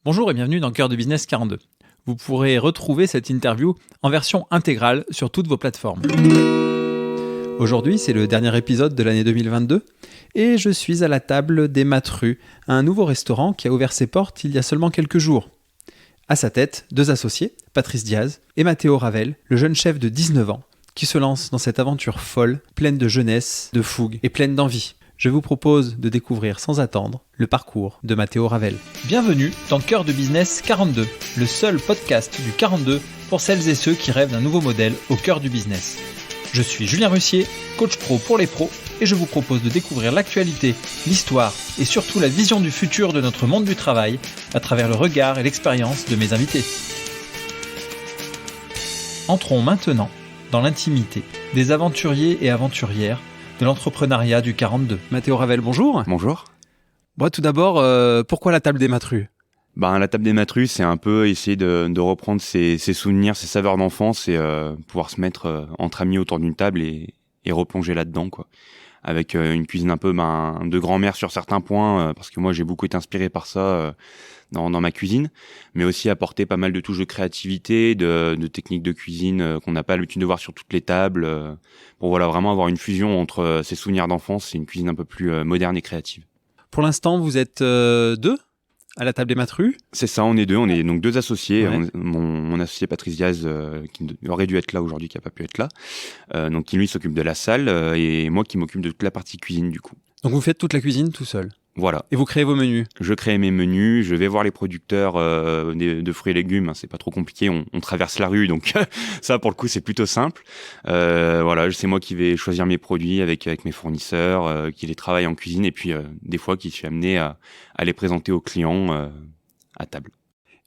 Bonjour et bienvenue dans Cœur de Business 42. Vous pourrez retrouver cette interview en version intégrale sur toutes vos plateformes. Aujourd'hui, c'est le dernier épisode de l'année 2022 et je suis à la table des Matrues, un nouveau restaurant qui a ouvert ses portes il y a seulement quelques jours. À sa tête, deux associés, Patrice Diaz et Matteo Ravel, le jeune chef de 19 ans, qui se lance dans cette aventure folle, pleine de jeunesse, de fougue et pleine d'envie. Je vous propose de découvrir sans attendre le parcours de Matteo Ravel. Bienvenue dans Cœur de Business 42, le seul podcast du 42 pour celles et ceux qui rêvent d'un nouveau modèle au cœur du business. Je suis Julien Russier, coach pro pour les pros, et je vous propose de découvrir l'actualité, l'histoire et surtout la vision du futur de notre monde du travail à travers le regard et l'expérience de mes invités. Entrons maintenant dans l'intimité des aventuriers et aventurières de l'entrepreneuriat du 42. Matteo Ravel, bonjour. Bonjour. Bon, tout d'abord, pourquoi la table des Matrues ? La table des Matrues, c'est un peu essayer de reprendre ses souvenirs, ses saveurs d'enfance et pouvoir se mettre entre amis autour d'une table et replonger là-dedans, quoi. Avec une cuisine un peu de grand-mère sur certains points, parce que moi j'ai beaucoup été inspiré par ça dans ma cuisine, mais aussi apporter pas mal de touches de créativité, de techniques de cuisine qu'on n'a pas l'habitude de voir sur toutes les tables, pour vraiment avoir une fusion entre ses souvenirs d'enfance et une cuisine un peu plus moderne et créative. Pour l'instant, vous êtes deux à la table des Matrues. C'est ça, on est donc deux associés. Ouais. Mon associé Patrice Diaz, qui aurait dû être là aujourd'hui, qui n'a pas pu être là, donc qui lui s'occupe de la salle, et moi qui m'occupe de toute la partie cuisine du coup. Donc vous faites toute la cuisine tout seul. Voilà. Et vous créez vos menus. Je crée mes menus, je vais voir les producteurs de fruits et légumes, hein, c'est pas trop compliqué, on traverse la rue, donc ça pour le coup c'est plutôt simple. C'est moi qui vais choisir mes produits avec mes fournisseurs, qui les travaille en cuisine, et puis des fois qui suis amené à les présenter aux clients à table.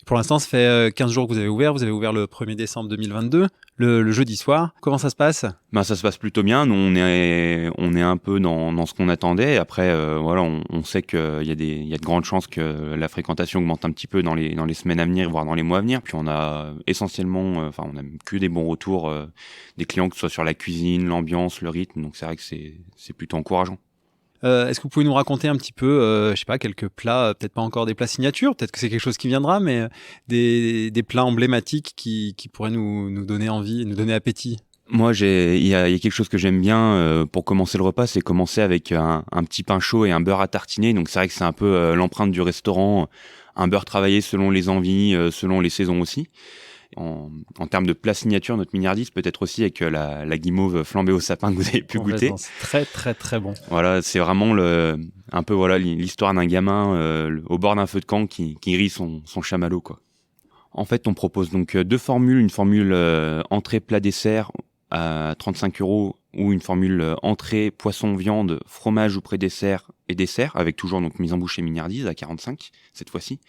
Pour l'instant, ça fait 15 jours que vous avez ouvert. Vous avez ouvert le 1er décembre 2022, le jeudi soir. Comment ça se passe ? Ça se passe plutôt bien. Nous, on est un peu dans ce qu'on attendait. Après, on sait qu'il y a de grandes chances que la fréquentation augmente un petit peu dans les semaines à venir, voire dans les mois à venir. Puis on a essentiellement, on a que des bons retours des clients, que ce soit sur la cuisine, l'ambiance, le rythme. Donc c'est vrai que c'est plutôt encourageant. Est-ce que vous pouvez nous raconter un petit peu, quelques plats, peut-être pas encore des plats signatures, peut-être que c'est quelque chose qui viendra, mais des plats emblématiques qui pourraient nous donner envie, nous donner appétit ? Moi, il y a quelque chose que j'aime bien pour commencer le repas, c'est commencer avec un petit pain chaud et un beurre à tartiner. Donc c'est vrai que c'est un peu l'empreinte du restaurant, un beurre travaillé selon les envies, selon les saisons aussi. En termes de plat signature, notre mignardise peut être aussi avec la guimauve flambée au sapin que vous avez pu goûter. C'est très très très bon. Voilà, c'est vraiment l'histoire d'un gamin au bord d'un feu de camp qui grille son chamallow, quoi. En fait, on propose donc deux formules, une formule entrée plat dessert à 35 € ou une formule entrée poisson viande fromage ou pré-dessert et dessert avec toujours donc mise en bouche et mignardise à 45 cette fois-ci.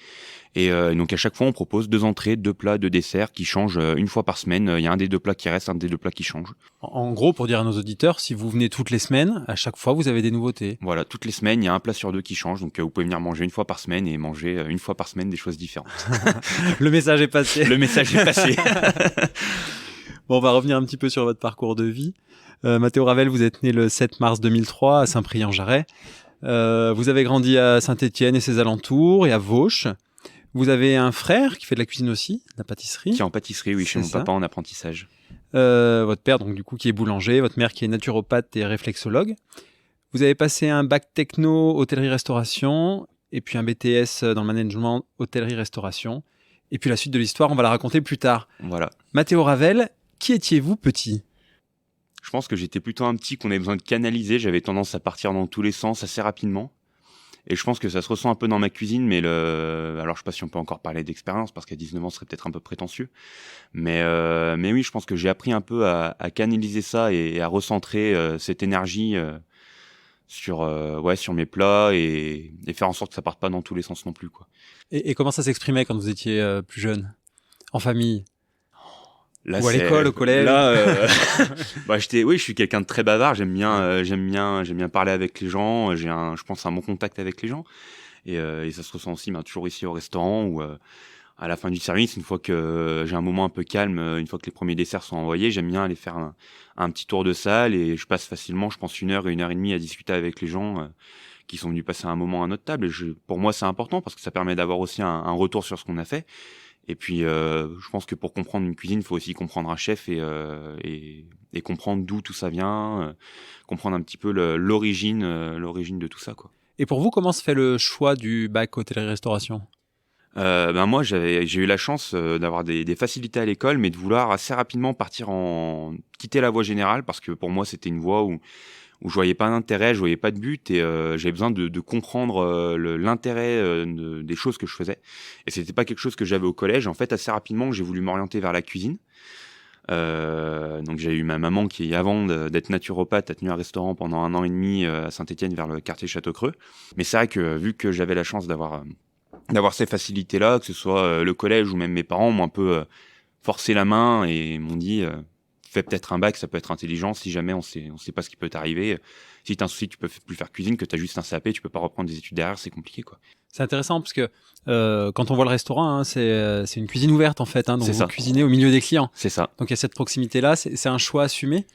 Et donc à chaque fois on propose deux entrées, deux plats, deux desserts qui changent une fois par semaine. Il y a un des deux plats qui reste, un des deux plats qui change. En gros, pour dire à nos auditeurs, si vous venez toutes les semaines, à chaque fois vous avez des nouveautés. Voilà, toutes les semaines il y a un plat sur deux qui change, donc vous pouvez venir manger une fois par semaine et manger une fois par semaine des choses différentes. Le message est passé. Le message est passé. Bon, on va revenir un petit peu sur votre parcours de vie. Matteo Ravel, vous êtes né le 7 mars 2003 à Saint-Prix-en-Jarret. Vous avez grandi à Saint-Étienne et ses alentours et à Vauches. Vous avez un frère qui fait de la cuisine aussi, de la pâtisserie. Qui est en pâtisserie, oui, chez mon papa en apprentissage. Votre père, donc du coup, qui est boulanger, votre mère qui est naturopathe et réflexologue. Vous avez passé un bac techno hôtellerie-restauration et puis un BTS dans le management hôtellerie-restauration. Et puis la suite de l'histoire, on va la raconter plus tard. Voilà. Matteo Ravel, qui étiez-vous petit ? Je pense que j'étais plutôt un petit qu'on avait besoin de canaliser. J'avais tendance à partir dans tous les sens assez rapidement. Et je pense que ça se ressent un peu dans ma cuisine, mais alors je sais pas si on peut encore parler d'expérience, parce qu'à 19 ans, ce serait peut-être un peu prétentieux. Mais oui, je pense que j'ai appris un peu à canaliser ça et à recentrer cette énergie sur mes plats et faire en sorte que ça parte pas dans tous les sens non plus, quoi. Et comment ça s'exprimait quand vous étiez plus jeune ? En famille ? Là, ou à l'école, au collège? Là, je suis quelqu'un de très bavard. J'aime bien parler avec les gens. J'ai je pense, un bon contact avec les gens. Et ça se ressent aussi, toujours ici au restaurant où, à la fin du service, une fois que j'ai un moment un peu calme, une fois que les premiers desserts sont envoyés, j'aime bien aller faire un petit tour de salle et je passe facilement, je pense, 1 heure et 1 heure et demie à discuter avec les gens qui sont venus passer un moment à notre table. Et pour moi, c'est important parce que ça permet d'avoir aussi un retour sur ce qu'on a fait. Et puis, je pense que pour comprendre une cuisine, il faut aussi comprendre un chef et comprendre d'où tout ça vient, comprendre un petit peu l'origine de tout ça, quoi. Et pour vous, comment se fait le choix du bac hôtellerie-restauration ? Moi, j'ai eu la chance d'avoir des facilités à l'école, mais de vouloir assez rapidement quitter la voie générale parce que pour moi, c'était une voie où je voyais pas d'intérêt, je voyais pas de but et j'avais besoin de comprendre l'intérêt des choses que je faisais. Et c'était pas quelque chose que j'avais au collège. En fait, assez rapidement, j'ai voulu m'orienter vers la cuisine. Donc j'ai eu ma maman qui, avant d'être naturopathe, a tenu un restaurant pendant 1 an et demi à Saint-Étienne vers le quartier Château-Creux. Mais c'est vrai que vu que j'avais la chance d'avoir ces facilités-là, que ce soit le collège ou même mes parents m'ont un peu forcé la main et m'ont dit fais peut-être un bac, ça peut être intelligent si jamais on sait pas ce qui peut t'arriver. Si t'as un souci, tu peux plus faire cuisine, que t'as juste un CAP, tu peux pas reprendre des études derrière, c'est compliqué, quoi. C'est intéressant parce que quand on voit le restaurant, c'est une cuisine ouverte en fait, donc vous cuisinez au milieu des clients. C'est ça. Donc il y a cette proximité-là, c'est un choix assumé.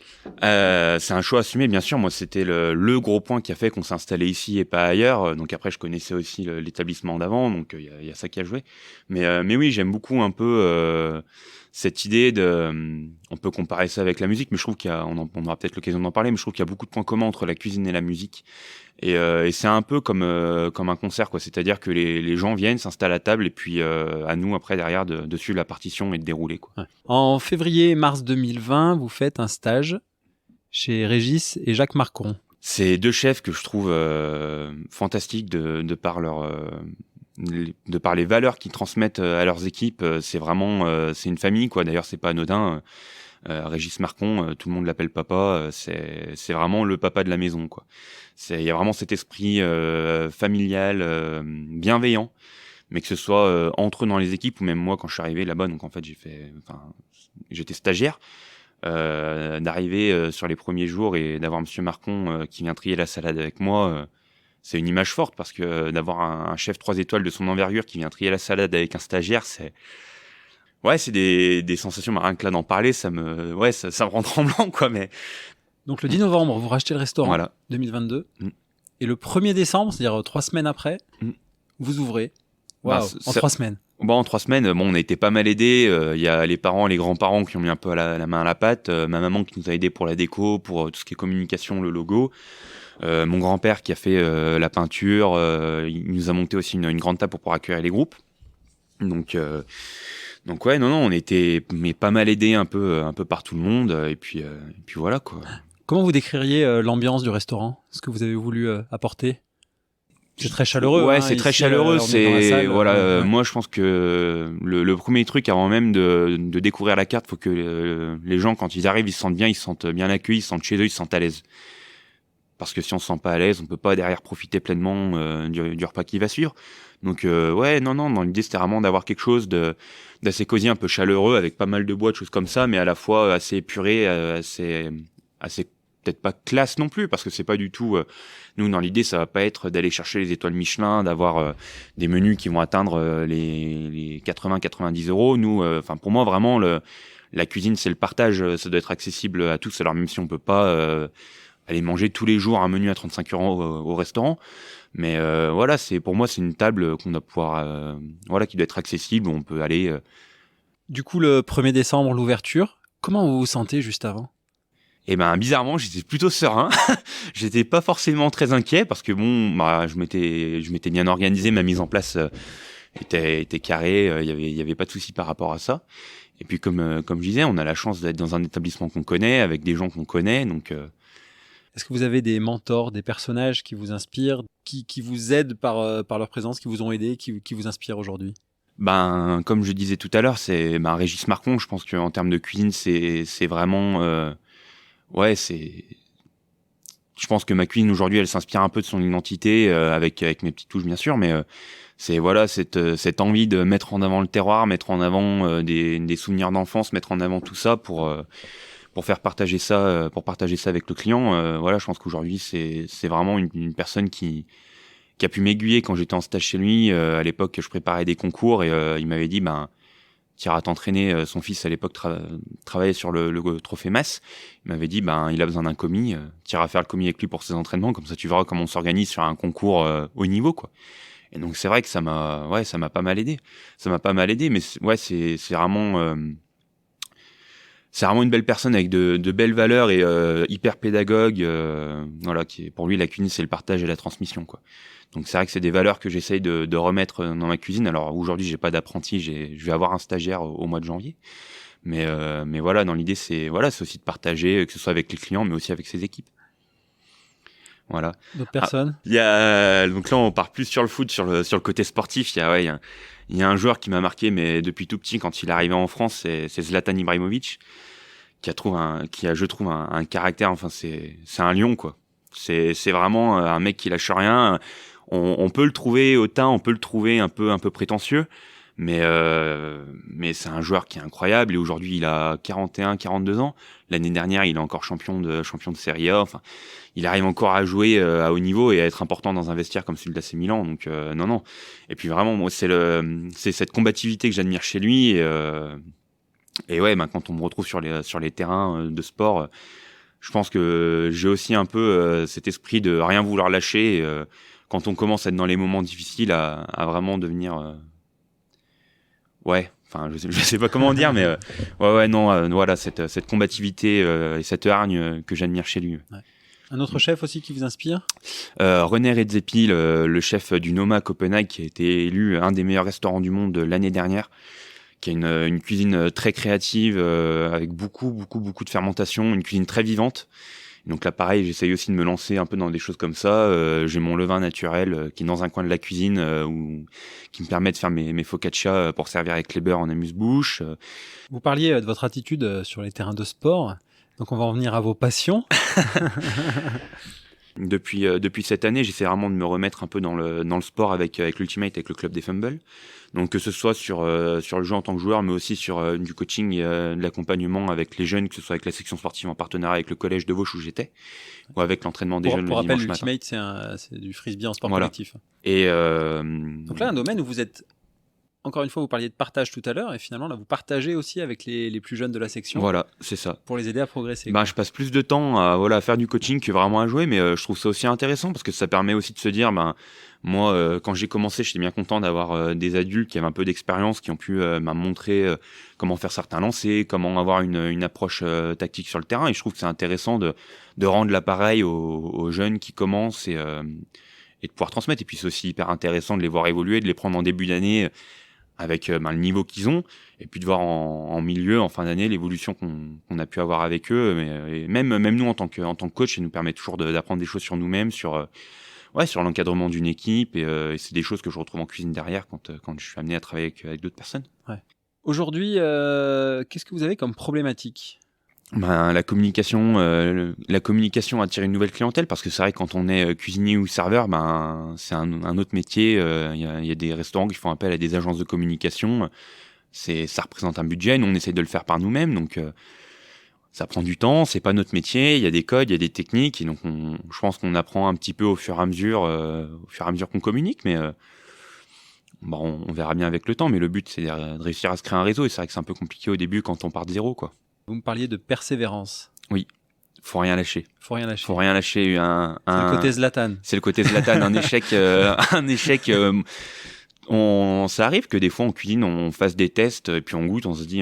C'est un choix assumé, bien sûr. Moi, c'était le gros point qui a fait qu'on s'est installé ici et pas ailleurs. Donc après, je connaissais aussi l'établissement d'avant, donc il y a ça qui a joué. Mais oui, j'aime beaucoup un peu cette idée on peut comparer ça avec la musique, mais je trouve on aura peut-être l'occasion d'en parler, mais je trouve qu'il y a beaucoup de points communs entre la cuisine et la musique. Et c'est un peu comme un concert, quoi. C'est-à-dire que les gens viennent, s'installent à table, et puis à nous, après, derrière, de suivre la partition et de dérouler, quoi. Ouais. En février-mars 2020, vous faites un stage chez Régis et Jacques Marcon. C'est 2 chefs que je trouve fantastiques de par les valeurs qu'ils transmettent à leurs équipes. C'est vraiment c'est une famille, quoi. D'ailleurs, c'est pas anodin. Régis Marcon, tout le monde l'appelle papa. C'est vraiment le papa de la maison, quoi. Il y a vraiment cet esprit familial, bienveillant, mais que ce soit entre eux dans les équipes ou même moi quand je suis arrivé là-bas. Donc en fait, j'étais stagiaire. D'arriver sur les premiers jours et d'avoir Monsieur Marcon qui vient trier la salade avec moi, c'est une image forte parce que d'avoir un chef 3 étoiles de son envergure qui vient trier la salade avec un stagiaire, c'est des sensations. Rien que là d'en parler, ça me rend tremblant, quoi. Mais donc le 10 novembre, vous rachetez le restaurant, voilà. 2022, et le 1er décembre, c'est-à-dire 3 semaines après, vous ouvrez. Waouh, en 3 semaines. Bon, en 3 semaines, on a été pas mal aidés. Il y a les parents, les grands-parents qui ont mis un peu la main à la pâte. Ma maman qui nous a aidés pour la déco, pour tout ce qui est communication, le logo. Mon grand-père qui a fait la peinture. Il nous a monté aussi une grande table pour pouvoir accueillir les groupes. Donc ouais, non, on était pas mal aidés un peu par tout le monde. Et puis voilà, quoi. Comment vous décririez l'ambiance du restaurant ? Ce que vous avez voulu apporter ? C'est très chaleureux. Ouais, c'est très chaleureux. Moi, je pense que le premier truc, avant même de découvrir la carte, faut que les gens, quand ils arrivent, ils se sentent bien, ils se sentent bien accueillis, ils se sentent chez eux, ils se sentent à l'aise. Parce que si on se sent pas à l'aise, on peut pas derrière profiter pleinement du repas qui va suivre. Donc dans l'idée, c'était vraiment d'avoir quelque chose d'assez cosy, un peu chaleureux, avec pas mal de bois, de choses comme ça, mais à la fois assez épuré, assez peut-être pas classe non plus, parce que c'est pas du tout nous, dans l'idée, ça va pas être d'aller chercher les étoiles Michelin, d'avoir des menus qui vont atteindre les 80-90 euros. Nous, pour moi, vraiment, la cuisine, c'est le partage. Ça doit être accessible à tous. Alors même si on peut pas aller manger tous les jours un menu à 35 euros au restaurant, mais pour moi, c'est une table qu'on doit pouvoir qui doit être accessible, où on peut aller. Du coup, le 1er décembre, l'ouverture. Comment vous vous sentez juste avant ? Et bizarrement, j'étais plutôt serein. J'étais pas forcément très inquiet parce que je m'étais bien organisé, ma mise en place était carrée, il y avait pas de souci par rapport à ça. Et puis comme je disais, on a la chance d'être dans un établissement qu'on connaît, avec des gens qu'on connaît, donc Est-ce que vous avez des mentors, des personnages qui vous inspirent, qui vous aident par leur présence, qui vous ont aidé, qui vous inspirent aujourd'hui ? Comme je disais tout à l'heure, c'est Régis Marcon. Je pense qu'en termes de cuisine, c'est vraiment je pense que ma cuisine aujourd'hui, elle s'inspire un peu de son identité, avec mes petites touches bien sûr, mais c'est cette envie de mettre en avant le terroir, mettre en avant des souvenirs d'enfance, mettre en avant tout ça pour faire partager ça, avec le client. Je pense qu'aujourd'hui c'est vraiment une personne qui a pu m'aiguiller quand j'étais en stage chez lui. À l'époque, je préparais des concours et il m'avait dit t'iras t'entraîner. Son fils à l'époque travaillait sur le trophée masse. Il m'avait dit, il a besoin d'un commis. T'iras faire le commis avec lui pour ses entraînements. Comme ça, tu verras comment on s'organise sur un concours haut niveau, quoi. Et donc c'est vrai que ça m'a pas mal aidé. Mais c'est vraiment une belle personne avec de belles valeurs et hyper pédagogue. Voilà, pour lui la cuisine c'est le partage et la transmission, quoi. Donc c'est vrai que c'est des valeurs que j'essaye de remettre dans ma cuisine. Alors aujourd'hui j'ai pas d'apprenti, je vais avoir un stagiaire au mois de janvier. Mais voilà, dans l'idée c'est aussi de partager, que ce soit avec les clients mais aussi avec ses équipes. Voilà. D'autres personnes? Donc là, on part plus sur le foot, sur le côté sportif. Il y a un joueur qui m'a marqué, mais depuis tout petit, quand il est arrivé en France, c'est Zlatan Ibrahimovic, qui a, je trouve, un caractère. Enfin, c'est un lion, quoi. C'est vraiment un mec qui lâche rien. On peut le trouver hautain, on peut le trouver un peu prétentieux, mais c'est un joueur qui est incroyable. Et aujourd'hui, il a 42 ans. L'année dernière, il est encore champion de Serie A. Enfin, il arrive encore à jouer à haut niveau et à être important dans un vestiaire comme celui de l'AC Milan. Donc non. Et puis vraiment, moi, c'est cette combativité que j'admire chez lui. Et ouais, quand on me retrouve sur les terrains de sport, je pense que j'ai aussi un peu cet esprit de rien vouloir lâcher. Quand on commence à être dans les moments difficiles, à vraiment devenir enfin, je sais pas comment dire, mais voilà, cette combativité et cette hargne que j'admire chez lui. Ouais. Un autre chef aussi qui vous inspire? René Redzepi, le chef du Noma Copenhague, qui a été élu un des meilleurs restaurants du monde l'année dernière, qui a une cuisine très créative, avec beaucoup de fermentation, une cuisine très vivante. Donc là, pareil, j'essaye aussi de me lancer un peu dans des choses comme ça. J'ai mon levain naturel qui est dans un coin de la cuisine qui me permet de faire mes focaccia pour servir avec les beurres en amuse-bouche. Vous parliez de votre attitude sur les terrains de sport. Donc on va en venir à vos passions. Depuis cette année, j'essaie vraiment de me remettre un peu dans le sport avec l'Ultimate, avec le club des Fumbles. Donc que ce soit sur le jeu en tant que joueur, mais aussi sur du coaching et de l'accompagnement avec les jeunes, que ce soit avec la section sportive en partenariat avec le collège de Vauche où j'étais, ou avec l'entraînement des jeunes le dimanche matin. L'Ultimate, c'est du frisbee en sport voilà. collectif. Et donc là, un domaine où vous êtes... Encore une fois, vous parliez de partage tout à l'heure, et finalement, là, vous partagez aussi avec les plus jeunes de la section. Voilà, c'est ça. Pour les aider à progresser. Je passe plus de temps à faire du coaching que vraiment à jouer, mais je trouve ça aussi intéressant parce que ça permet aussi de se dire, moi, quand j'ai commencé, j'étais bien content d'avoir des adultes qui avaient un peu d'expérience, qui ont pu me montrer comment faire certains lancers, comment avoir une approche tactique sur le terrain. Et je trouve que c'est intéressant de rendre l'appareil aux jeunes qui commencent et de pouvoir transmettre. Et puis c'est aussi hyper intéressant de les voir évoluer, de les prendre en début d'année avec le niveau qu'ils ont, et puis de voir en milieu, en fin d'année, l'évolution qu'on a pu avoir avec eux. Mais même nous, en tant que coach, ça nous permet toujours d'apprendre des choses sur nous-mêmes, sur l'encadrement d'une équipe, et c'est des choses que je retrouve en cuisine derrière quand je suis amené à travailler avec d'autres personnes. Ouais. Aujourd'hui, qu'est-ce que vous avez comme problématique ? La communication attire une nouvelle clientèle, parce que c'est vrai que quand on est cuisinier ou serveur, c'est un autre métier. Il y a des restaurants qui font appel à des agences de communication. Ça représente un budget. Nous, on essaie de le faire par nous-mêmes, donc ça prend du temps. C'est pas notre métier. Il y a des codes, il y a des techniques, et donc je pense qu'on apprend un petit peu au fur et à mesure qu'on communique, mais on verra bien avec le temps. Mais le but, c'est de réussir à se créer un réseau, et c'est vrai que c'est un peu compliqué au début quand on part de zéro, quoi. Vous me parliez de persévérance. Oui, faut rien lâcher. Faut rien lâcher. C'est le côté Zlatan. C'est le côté Zlatan, un échec. Ça arrive que des fois en cuisine, on fasse des tests et puis on goûte, on se dit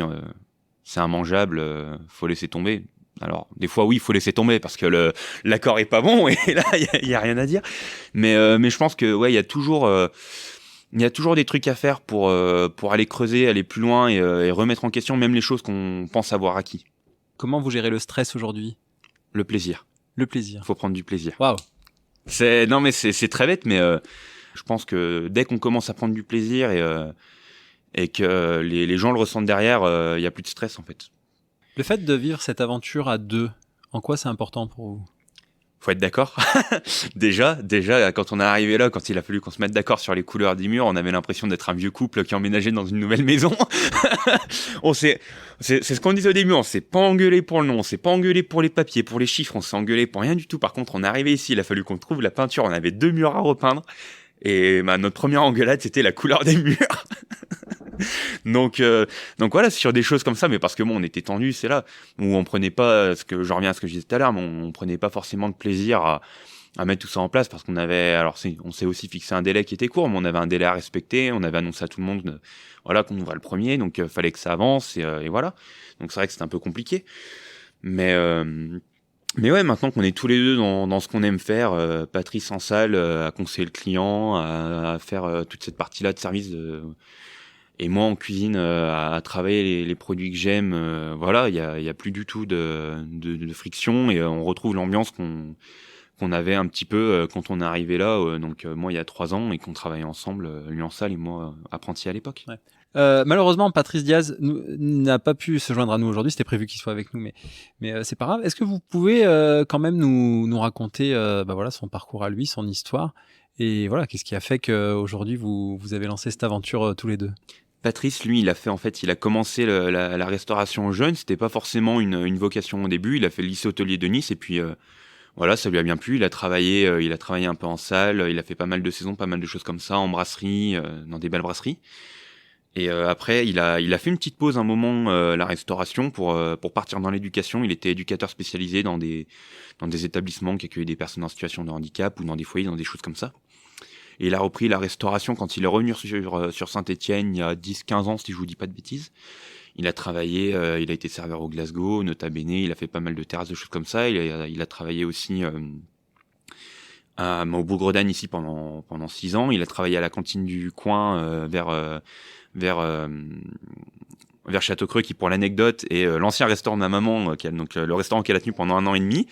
c'est immangeable, faut laisser tomber. Alors des fois oui, il faut laisser tomber parce que l'accord est pas bon et là il y a rien à dire. Mais je pense que il y a toujours des trucs à faire pour aller creuser, aller plus loin et remettre en question même les choses qu'on pense avoir acquis. Comment vous gérez le stress aujourd'hui ? Le plaisir. Le plaisir. Faut prendre du plaisir. Waouh. C'est très bête, mais je pense que dès qu'on commence à prendre du plaisir et que les gens le ressentent derrière, il y a plus de stress en fait. Le fait de vivre cette aventure à deux, en quoi c'est important pour vous ? Faut être d'accord. déjà, quand on est arrivé là, quand il a fallu qu'on se mette d'accord sur les couleurs des murs, on avait l'impression d'être un vieux couple qui emménageait dans une nouvelle maison. C'est ce qu'on disait au début, on s'est pas engueulé pour le nom, on s'est pas engueulé pour les papiers, pour les chiffres, on s'est engueulé pour rien du tout. Par contre, on est arrivé ici, il a fallu qu'on trouve la peinture, on avait 2 murs à repeindre. Et notre première engueulade, c'était la couleur des murs. donc voilà, sur des choses comme ça, mais parce que bon, on était tendu, c'est là où on prenait pas, je reviens à ce que je disais tout à l'heure, mais on prenait pas forcément de plaisir à mettre tout ça en place parce qu'on avait, on s'est aussi fixé un délai qui était court, mais on avait un délai à respecter, on avait annoncé à tout le monde, voilà, qu'on ouvrait le premier, donc fallait que ça avance et voilà. Donc c'est vrai que c'était un peu compliqué, mais ouais, maintenant qu'on est tous les deux dans ce qu'on aime faire, Patrice en salle, à conseiller le client, à faire toute cette partie-là de service, et moi en cuisine, à travailler les produits que j'aime, voilà, il y a plus du tout de friction et on retrouve l'ambiance qu'on avait un petit peu quand on est arrivé là, donc moi il y a 3 ans et qu'on travaillait ensemble, lui en salle et moi apprenti à l'époque. Ouais. Malheureusement, Patrice Diaz n'a pas pu se joindre à nous aujourd'hui. C'était prévu qu'il soit avec nous, mais c'est pas grave. Est-ce que vous pouvez quand même nous raconter voilà, son parcours à lui, son histoire, et voilà, qu'est-ce qui a fait qu'aujourd'hui vous avez lancé cette aventure tous les deux? Patrice, lui, il a commencé la restauration jeune. C'était pas forcément une vocation au début. Il a fait le lycée hôtelier de Nice et puis voilà, ça lui a bien plu. Il a travaillé un peu en salle. Il a fait pas mal de saisons, pas mal de choses comme ça, en brasserie, dans des belles brasseries. Et après, il a fait une petite pause un moment, la restauration, pour partir dans l'éducation. Il était éducateur spécialisé dans des établissements qui accueillent des personnes en situation de handicap ou dans des foyers, dans des choses comme ça. Et il a repris la restauration quand il est revenu sur Saint-Étienne il y a 10-15 ans, si je vous dis pas de bêtises. Il a travaillé, il a été serveur au Glasgow, Nota Bene, il a fait pas mal de terrasses, de choses comme ça. Il a travaillé aussi au Bourg-Gredane ici pendant 6 ans. Il a travaillé à la cantine du coin vers Châteaucreux, qui pour l'anecdote est l'ancien restaurant de ma maman, le restaurant qu'elle a tenu pendant 1 an et demi.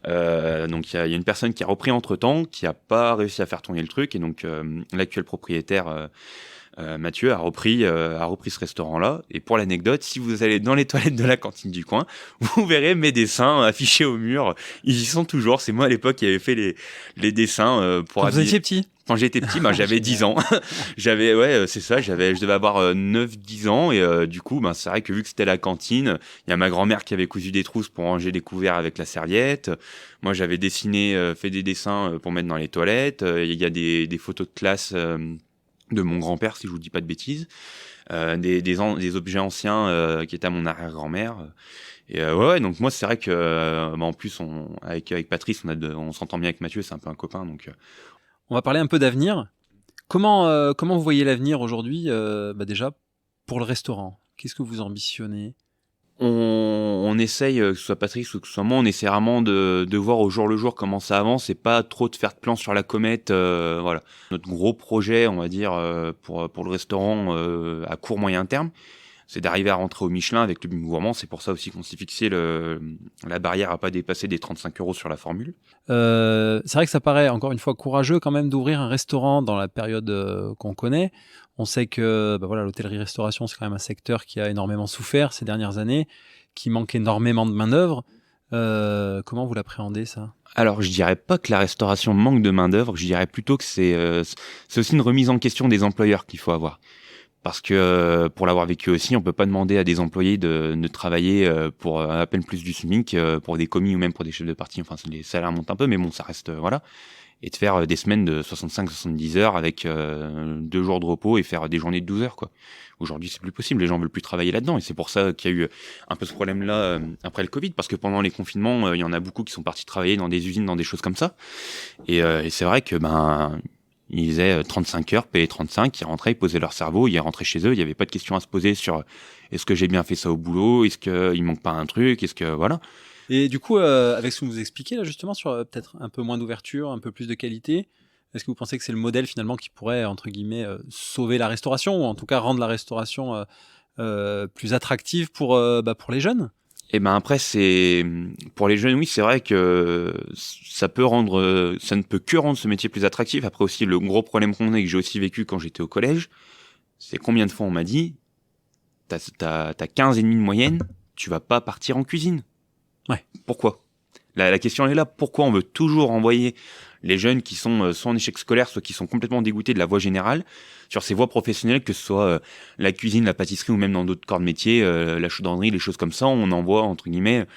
Donc il y a une personne qui a repris entre-temps, qui a pas réussi à faire tourner le truc, et donc l'actuel propriétaire Mathieu a repris ce restaurant-là. Et pour l'anecdote, si vous allez dans les toilettes de la cantine du coin, vous verrez mes dessins affichés au mur. Ils y sont toujours. C'est moi à l'époque qui avais fait les dessins pour Quand vous étiez petit? Quand j'étais petit, j'avais 10 ans. C'est ça, je devais avoir 9-10 ans et du coup, c'est vrai que vu que c'était la cantine, il y a ma grand-mère qui avait cousu des trousses pour ranger les couverts avec la serviette. Moi, j'avais dessiné, fait des dessins pour mettre dans les toilettes. Il y a des photos de classe de mon grand-père, si je vous dis pas de bêtises. Des objets anciens qui étaient à mon arrière-grand-mère. Et donc moi, c'est vrai que en plus, avec Patrice, on s'entend bien avec Mathieu, c'est un peu un copain, donc... On va parler un peu d'avenir. Comment vous voyez l'avenir aujourd'hui, déjà, pour le restaurant? Qu'est-ce que vous ambitionnez? On essaye, que ce soit Patrice ou que ce soit moi, on essaie vraiment de voir au jour le jour comment ça avance et pas trop de faire de plans sur la comète. Voilà. Notre gros projet, on va dire, pour le restaurant à court moyen terme, c'est d'arriver à rentrer au Michelin avec le Bim Gourmand. C'est pour ça aussi qu'on s'est fixé la barrière à pas dépasser des 35 € sur la formule. C'est vrai que ça paraît, encore une fois, courageux quand même d'ouvrir un restaurant dans la période qu'on connaît. On sait que l'hôtellerie-restauration, c'est quand même un secteur qui a énormément souffert ces dernières années, qui manque énormément de main-d'œuvre. Comment vous l'appréhendez, ça? Alors, je dirais pas que la restauration manque de main-d'œuvre, je dirais plutôt que c'est aussi une remise en question des employeurs qu'il faut avoir. Parce que pour l'avoir vécu aussi, on peut pas demander à des employés de travailler pour à peine plus du SMIC, pour des commis ou même pour des chefs de partie. Enfin, les salaires montent un peu, mais bon, ça reste voilà. Et de faire des semaines de 65-70 heures avec 2 jours de repos et faire des journées de 12 heures, quoi. Aujourd'hui, c'est plus possible. Les gens veulent plus travailler là-dedans, et c'est pour ça qu'il y a eu un peu ce problème-là après le Covid, parce que pendant les confinements, il y en a beaucoup qui sont partis travailler dans des usines, dans des choses comme ça. Et c'est vrai que ils faisaient 35 heures, payés 35, ils rentraient, ils posaient leur cerveau, ils rentraient chez eux, il n'y avait pas de questions à se poser sur est-ce que j'ai bien fait ça au boulot, est-ce qu'il manque pas un truc, est-ce que voilà. Et du coup, avec ce que vous expliquez là justement sur peut-être un peu moins d'ouverture, un peu plus de qualité, est-ce que vous pensez que c'est le modèle finalement qui pourrait, entre guillemets, sauver la restauration, ou en tout cas rendre la restauration plus attractive pour les jeunes? Et après, c'est pour les jeunes, oui, c'est vrai que ça ne peut que rendre ce métier plus attractif. Après aussi, le gros problème qu'on a, et que j'ai aussi vécu quand j'étais au collège, c'est combien de fois on m'a dit, t'as 15 et demi de moyenne, tu vas pas partir en cuisine. Ouais. Pourquoi? La question elle est là. Pourquoi on veut toujours envoyer les jeunes qui sont soit en échec scolaire, soit qui sont complètement dégoûtés de la voie générale, sur ces voies professionnelles, que ce soit la cuisine, la pâtisserie ou même dans d'autres corps de métier, la chaudronnerie, les choses comme ça, on envoie entre guillemets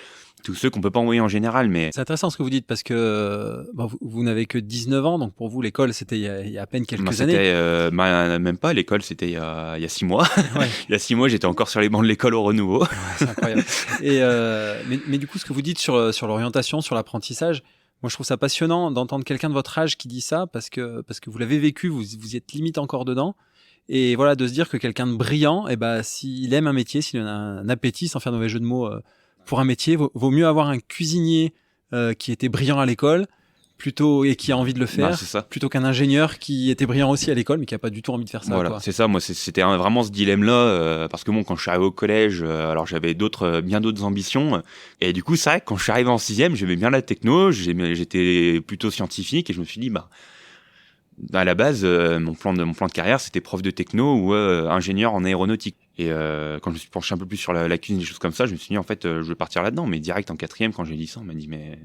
tous ceux qu'on peut pas envoyer en général, mais C'est intéressant ce que vous dites parce que vous n'avez que 19 ans, donc pour vous, l'école, c'était il y a à peine quelques années. Même pas, l'école, c'était il y a 6 mois. Ouais. Il y a 6 mois, j'étais encore sur les bancs de l'école au Renouveau. Ouais, c'est incroyable. Et, mais du coup, ce que vous dites sur l'orientation, sur l'apprentissage, moi, je trouve ça passionnant d'entendre quelqu'un de votre âge qui dit ça parce que vous l'avez vécu, vous y êtes limite encore dedans. Et voilà, de se dire que quelqu'un de brillant, s'il aime un métier, s'il a un appétit, sans faire de mauvais jeu de mots, pour un métier, vaut mieux avoir un cuisinier qui était brillant à l'école et qui a envie de le faire, c'est ça. plutôt qu'un ingénieur qui était brillant aussi à l'école mais qui a pas du tout envie de faire ça. Voilà, quoi. c'est ça. Moi, c'était vraiment ce dilemme-là, parce que bon, quand je suis arrivé au collège, alors j'avais bien d'autres ambitions, et du coup, c'est vrai que quand je suis arrivé en 6e, j'aimais bien la techno, j'étais plutôt scientifique, et je me suis dit, à la base, mon plan de carrière, c'était prof de techno ou ingénieur en aéronautique. Et quand je me suis penché un peu plus sur la cuisine, des choses comme ça, je me suis dit, en fait, je vais partir là-dedans. Mais direct en 4e, quand j'ai dit ça, on m'a dit, mais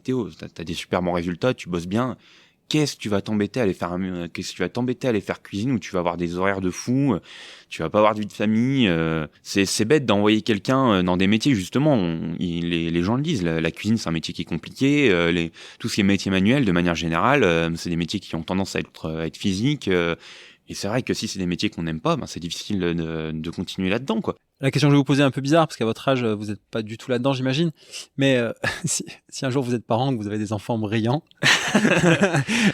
Théo, t'as des super bons résultats, tu bosses bien. Qu'est-ce que tu vas t'embêter à aller faire cuisine où tu vas avoir des horaires de fou, tu vas pas avoir de vie de famille. C'est bête d'envoyer quelqu'un dans des métiers, justement. Les gens le disent, la cuisine, c'est un métier qui est compliqué. Tout ce qui est métier manuel, de manière générale, c'est des métiers qui ont tendance à être physiques. Et c'est vrai que si c'est des métiers qu'on n'aime pas, c'est difficile de continuer là-dedans, quoi. La question que je vais vous poser est un peu bizarre parce qu'à votre âge, vous n'êtes pas du tout là-dedans, j'imagine. Mais si un jour vous êtes parent, que vous avez des enfants brillants,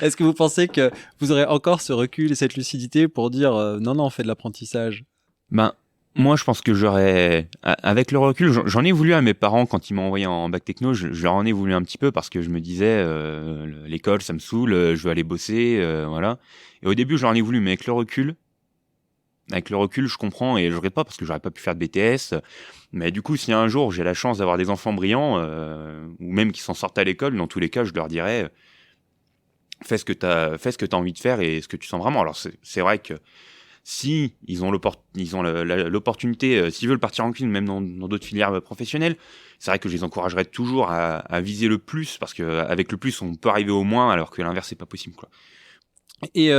est-ce que vous pensez que vous aurez encore ce recul et cette lucidité pour dire non, on fait de l'apprentissage? Moi, je pense que avec le recul, j'en ai voulu à mes parents quand ils m'ont envoyé en bac techno, je leur en ai voulu un petit peu parce que je me disais, l'école, ça me saoule, je veux aller bosser, voilà. Et au début, je leur en ai voulu, mais avec le recul, je comprends et je regrette pas parce que j'aurais pas pu faire de BTS. Mais du coup, si un jour j'ai la chance d'avoir des enfants brillants, ou même qui s'en sortent à l'école, dans tous les cas, je leur dirais, fais ce que t'as envie de faire et ce que tu sens vraiment. Alors, c'est vrai que si ils ont l'opportunité, s'ils veulent partir en cuisine, même dans d'autres filières professionnelles, c'est vrai que je les encouragerais toujours à viser le plus, parce qu'avec le plus, on peut arriver au moins, alors que l'inverse, c'est pas possible, quoi. Et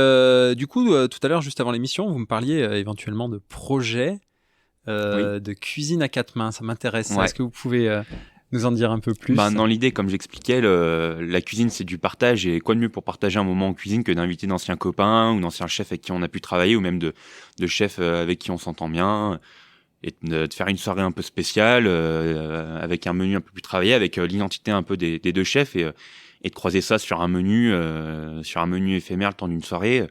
du coup, tout à l'heure, juste avant l'émission, vous me parliez éventuellement de projets de cuisine à 4 mains. Ça m'intéresse. Ouais. Est-ce que vous pouvez nous en dire un peu plus? Dans l'idée, comme j'expliquais, la cuisine, c'est du partage. Et quoi de mieux pour partager un moment en cuisine que d'inviter d'anciens copains ou d'anciens chefs avec qui on a pu travailler, ou même de chefs avec qui on s'entend bien, et de faire une soirée un peu spéciale avec un menu un peu plus travaillé, avec l'identité un peu des deux chefs, et de croiser ça sur un menu éphémère le temps d'une soirée.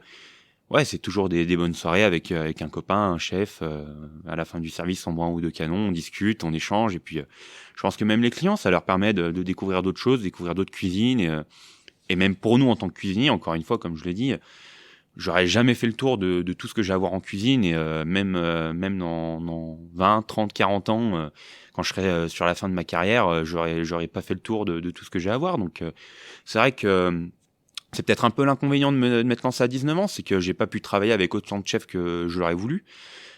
Ouais, c'est toujours des bonnes soirées avec un copain, un chef. À la fin du service, on boit un ou deux canons, on discute, on échange. Et puis, je pense que même les clients, ça leur permet de découvrir d'autres choses, découvrir d'autres cuisines. Et même pour nous, en tant que cuisiniers, encore une fois, comme je l'ai dit, j'aurais jamais fait le tour de tout ce que j'ai à voir en cuisine. Et même dans 20, 30, 40 ans, quand je serai sur la fin de ma carrière, j'aurais pas fait le tour de tout ce que j'ai à voir. Donc, c'est vrai que c'est peut-être un peu l'inconvénient de m'être lancé à 19 ans, c'est que j'ai pas pu travailler avec autant de chefs que je l'aurais voulu.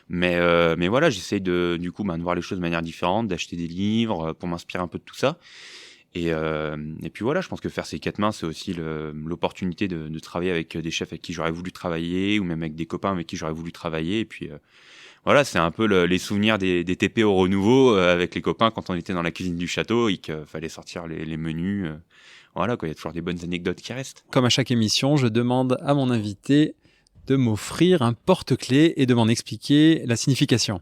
Mais voilà, j'essaye de voir les choses de manière différente, d'acheter des livres pour m'inspirer un peu de tout ça. Et puis voilà, je pense que faire ces 4 mains, c'est aussi l'opportunité de travailler avec des chefs avec qui j'aurais voulu travailler, ou même avec des copains avec qui j'aurais voulu travailler. Et puis voilà, c'est un peu les souvenirs des TP au Renouveau avec les copains quand on était dans la cuisine du château et qu'il fallait sortir les menus. Voilà, quoi, il y a toujours des bonnes anecdotes qui restent. Comme à chaque émission, je demande à mon invité de m'offrir un porte-clés et de m'en expliquer la signification.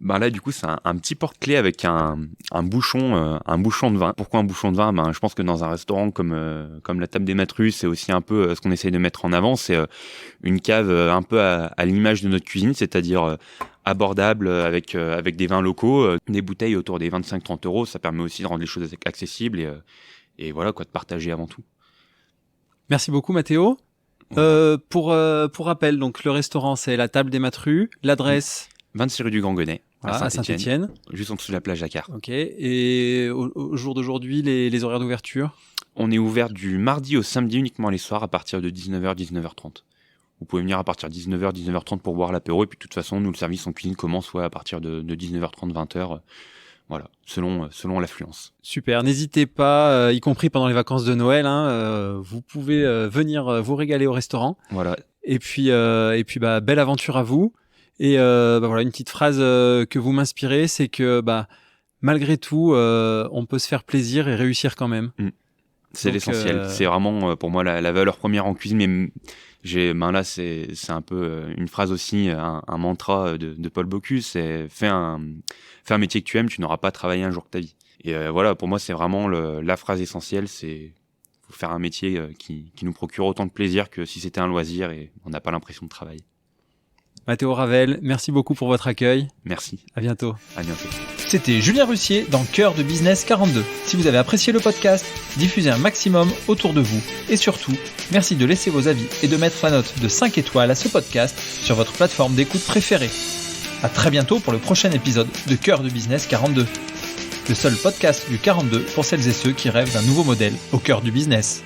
Là, du coup, c'est un petit porte-clés avec un bouchon de vin. Pourquoi un bouchon de vin? Je pense que dans un restaurant comme la Table des Matrus, c'est aussi un peu ce qu'on essaye de mettre en avant. C'est une cave un peu à l'image de notre cuisine, c'est-à-dire abordable avec des vins locaux, des bouteilles autour des 25-30 €. Ça permet aussi de rendre les choses accessibles et voilà, quoi, de partager avant tout. Merci beaucoup, Mathéo. Pour rappel, donc le restaurant, c'est la Table des Matrus. L'adresse 26 rue du Grand-Gonnet, à Saint-Étienne. Juste en dessous de la plage Jacquard. Ok. Et au jour d'aujourd'hui, les horaires d'ouverture? On est ouvert du mardi au samedi uniquement les soirs à partir de 19h, 19h30. Vous pouvez venir à partir de 19h, 19h30 pour boire l'apéro. Et puis de toute façon, nous, le service en cuisine commence à partir de 19h30, 20h. Voilà, selon l'affluence. Super, n'hésitez pas, y compris pendant les vacances de Noël, vous pouvez venir vous régaler au restaurant. Voilà. Et puis belle aventure à vous. Et voilà, une petite phrase que vous m'inspirez, c'est que malgré tout, on peut se faire plaisir et réussir quand même. C'est Donc, l'essentiel. C'est vraiment pour moi la valeur première en cuisine. Mais là, c'est un peu une phrase aussi, un mantra de Paul Bocuse. C'est fais un métier que tu aimes, tu n'auras pas travaillé un jour de ta vie. Et voilà, pour moi, c'est vraiment la phrase essentielle. C'est faut faire un métier qui nous procure autant de plaisir que si c'était un loisir et on n'a pas l'impression de travailler. Mathéo Ravel, merci beaucoup pour votre accueil. Merci. À bientôt. À bientôt. C'était Julien Russier dans Cœur de Business 42. Si vous avez apprécié le podcast, diffusez un maximum autour de vous. Et surtout, merci de laisser vos avis et de mettre la note de 5 étoiles à ce podcast sur votre plateforme d'écoute préférée. À très bientôt pour le prochain épisode de Cœur de Business 42. Le seul podcast du 42 pour celles et ceux qui rêvent d'un nouveau modèle au cœur du business.